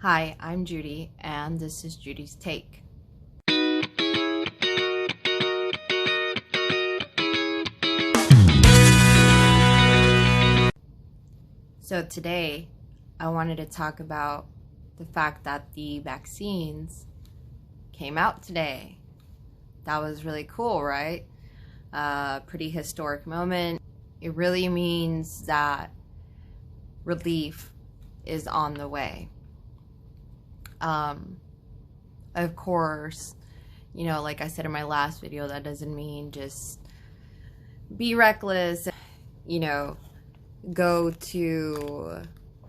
Hi, I'm Judy, and this is Judy's Take. So today, I wanted to talk about the fact that the vaccines came out today. That was really cool, right? Pretty historic moment. It really means that relief is on the way. Of course, like I said in my last video, that doesn't mean just be reckless, go to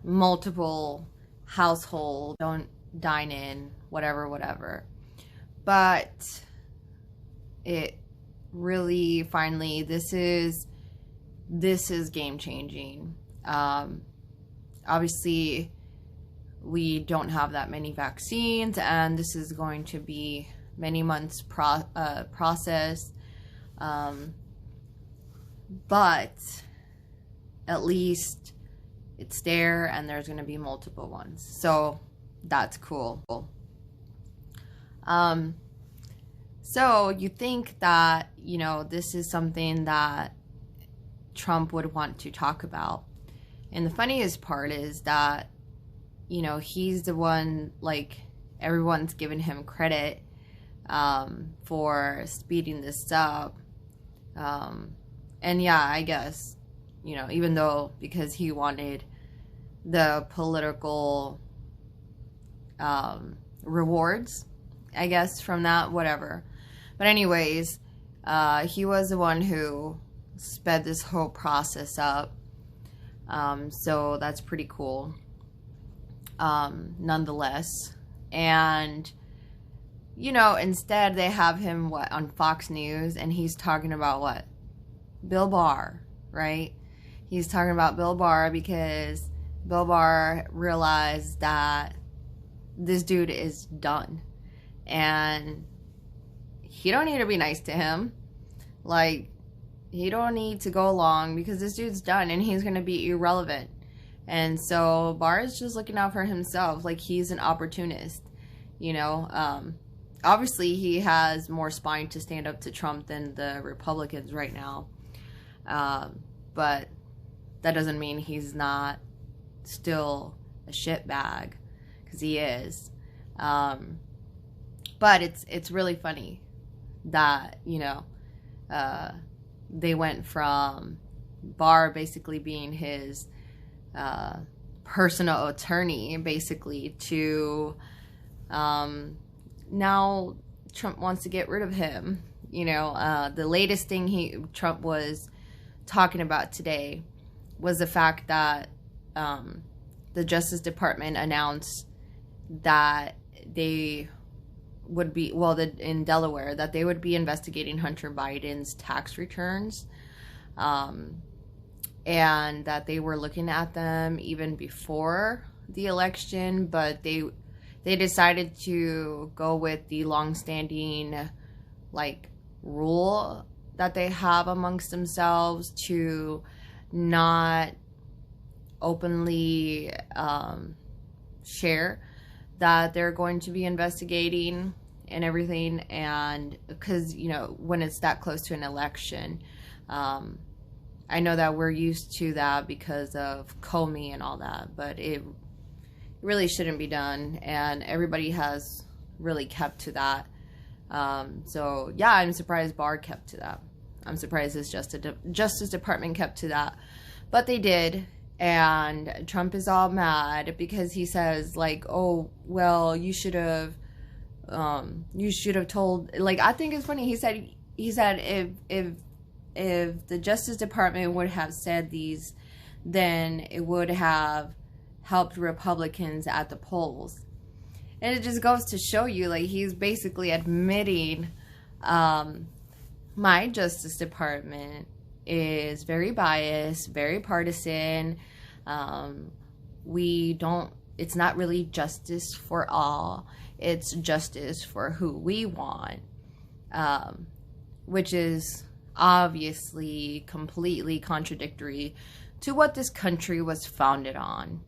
multiple households, don't dine in, whatever. But it really, finally, this is game changing. Obviously, we don't have that many vaccines, and this is going to be many months process. But at least it's there, and there's going to be multiple ones. So that's cool. So you think that, this is something that Trump would want to talk about. And the funniest part is that, he's the one, everyone's given him credit for speeding this up. And yeah, I guess, even though because he wanted the political rewards, I guess, from that, whatever. But anyways, he was the one who sped this whole process up. So that's pretty cool, nonetheless. And, instead they have him, on Fox News, and he's talking about what? Bill Barr, right? He's talking about Bill Barr because Bill Barr realized that this dude is done. And he don't need to be nice to him. He don't need to go along because this dude's done and he's going to be irrelevant. And so Barr is just looking out for himself. He's an opportunist, Obviously, he has more spine to stand up to Trump than the Republicans right now. But that doesn't mean he's not still a shitbag, because he is. But it's really funny that, they went from Barr basically being his personal attorney, basically, to now Trump wants to get rid of him. The latest thing Trump was talking about today was the fact that the Justice Department announced that they would be, in Delaware, that they would be investigating Hunter Biden's tax returns, and that they were looking at them even before the election, but they decided to go with the long-standing rule that they have amongst themselves to not openly share that they're going to be investigating and everything. And because, when it's that close to an election, I know that we're used to that because of Comey and all that, but it really shouldn't be done, and everybody has really kept to that. So yeah, I'm surprised Barr kept to that. I'm surprised his Justice Department kept to that, but they did. And Trump is all mad because he says oh, well, you should have told, I think it's funny. He said if the Justice Department would have said these, then it would have helped Republicans at the polls. And it just goes to show you, he's basically admitting, my Justice Department is very biased, very partisan. It's not really justice for all. It's justice for who we want. Which is obviously completely contradictory to what this country was founded on.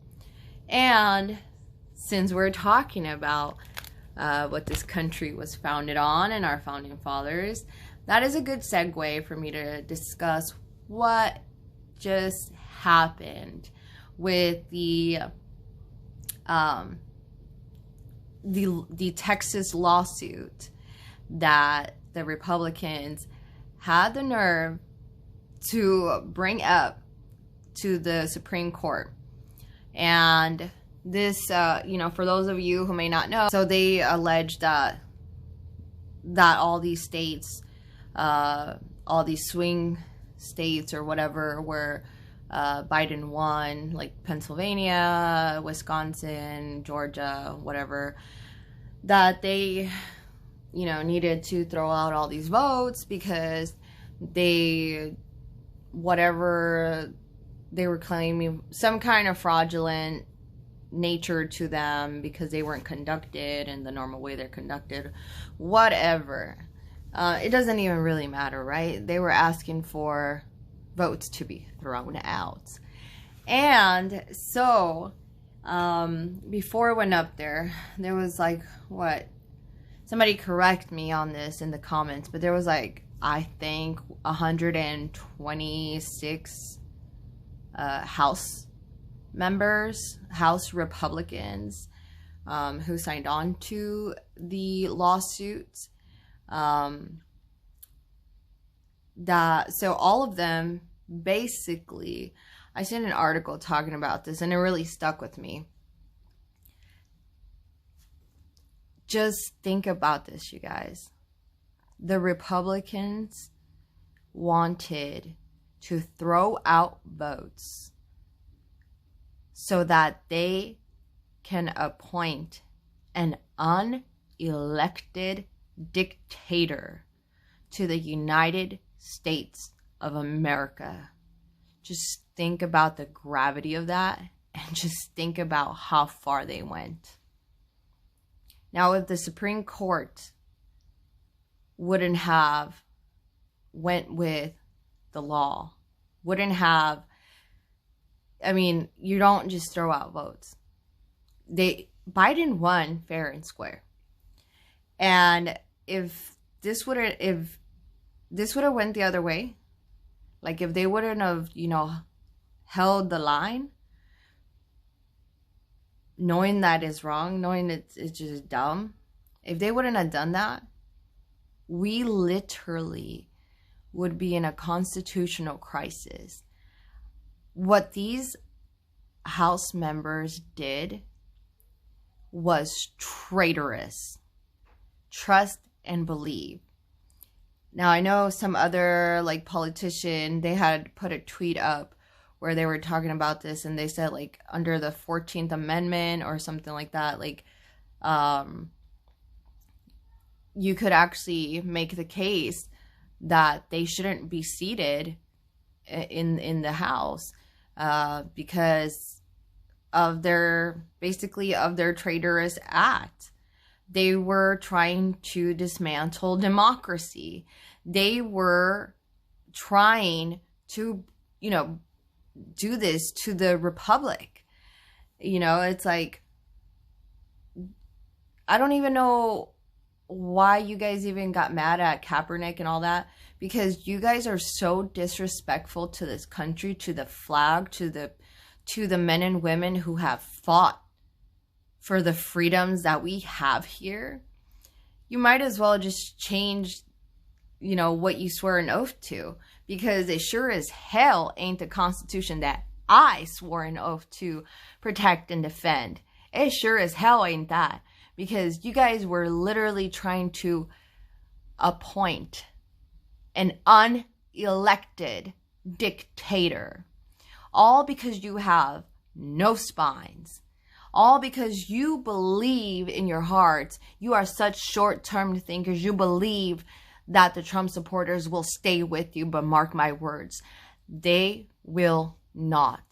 And since we're talking about what this country was founded on and our founding fathers, that is a good segue for me to discuss what just happened with the Texas lawsuit that the Republicans had the nerve to bring up to the Supreme Court. And this, for those of you who may not know, so they allege that all these states, all these swing states or whatever, where Biden won, like Pennsylvania, Wisconsin, Georgia, whatever, that they, needed to throw out all these votes because whatever they were claiming, some kind of fraudulent nature to them because they weren't conducted in the normal way they're conducted, whatever. It doesn't even really matter, right? They were asking for votes to be thrown out. And so, before it went up there was like, somebody correct me on this in the comments, but there was like, I think 126 House members, House Republicans, who signed on to the lawsuit. So all of them basically, I seen an article talking about this and it really stuck with me. Just think about this, you guys. The Republicans wanted to throw out votes so that they can appoint an unelected dictator to the United States of America. Just think about the gravity of that and just think about how far they went. Now, if the Supreme Court wouldn't have went with the law, you don't just throw out votes. Biden won fair and square. And if this would have went the other way, like if they wouldn't have, held the line, knowing that is wrong, knowing it's just dumb, if they wouldn't have done that, we literally would be in a constitutional crisis. What these House members did was traitorous. Trust and believe. Now, I know some other politician, they had put a tweet up where they were talking about this, and they said under the 14th Amendment or something like that, you could actually make the case that they shouldn't be seated in the House because of their traitorous act. They were trying to dismantle democracy. They were trying to, do this to the Republic. It's like, I don't even know why you guys even got mad at Kaepernick and all that, because you guys are so disrespectful to this country, to the flag, to the men and women who have fought for the freedoms that we have here. You might as well just change, what you swear an oath to, because it sure as hell ain't the Constitution that I swore an oath to protect and defend. It sure as hell ain't that, because you guys were literally trying to appoint an unelected dictator, all because you have no spines. All because you believe in your heart, you are such short-term thinkers, you believe that the Trump supporters will stay with you, but mark my words, they will not.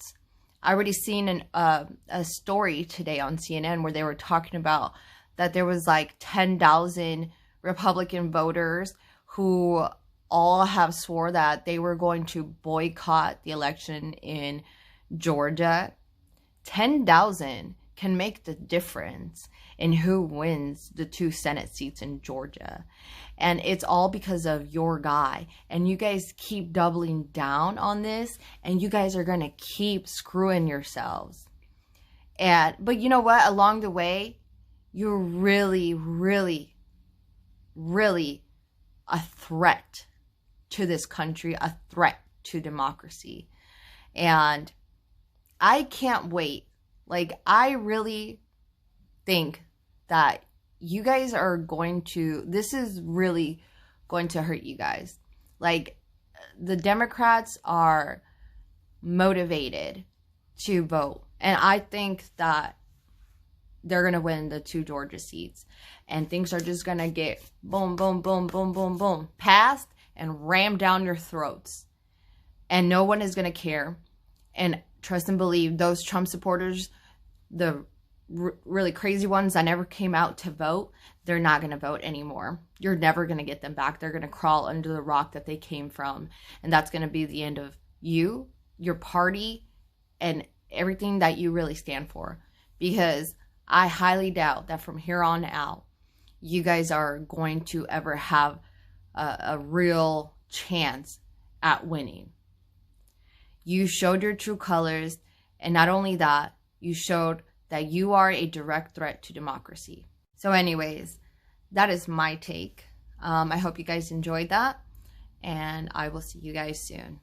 I already seen a story today on CNN where they were talking about that there was 10,000 Republican voters who all have swore that they were going to boycott the election in Georgia. 10,000. can make the difference in who wins the 2 Senate seats in Georgia. And it's all because of your guy. And you guys keep doubling down on this, and you guys are going to keep screwing yourselves. But you know what? Along the way, you're really, really, really a threat to this country, a threat to democracy. And I can't wait. Like, I really think that you guys are going to, this is really going to hurt you guys. Like, the Democrats are motivated to vote. And I think that they're going to win the 2 Georgia seats. And things are just going to get boom, boom, boom, boom, boom, boom, passed and rammed down your throats. And no one is going to care. And trust and believe, those Trump supporters, the really crazy ones that never came out to vote, they're not going to vote anymore. You're never going to get them back. They're going to crawl under the rock that they came from. And that's going to be the end of you, your party, and everything that you really stand for. Because I highly doubt that from here on out, you guys are going to ever have a real chance at winning. You showed your true colors, and not only that, you showed that you are a direct threat to democracy. So anyways, that is my take. I hope you guys enjoyed that, and I will see you guys soon.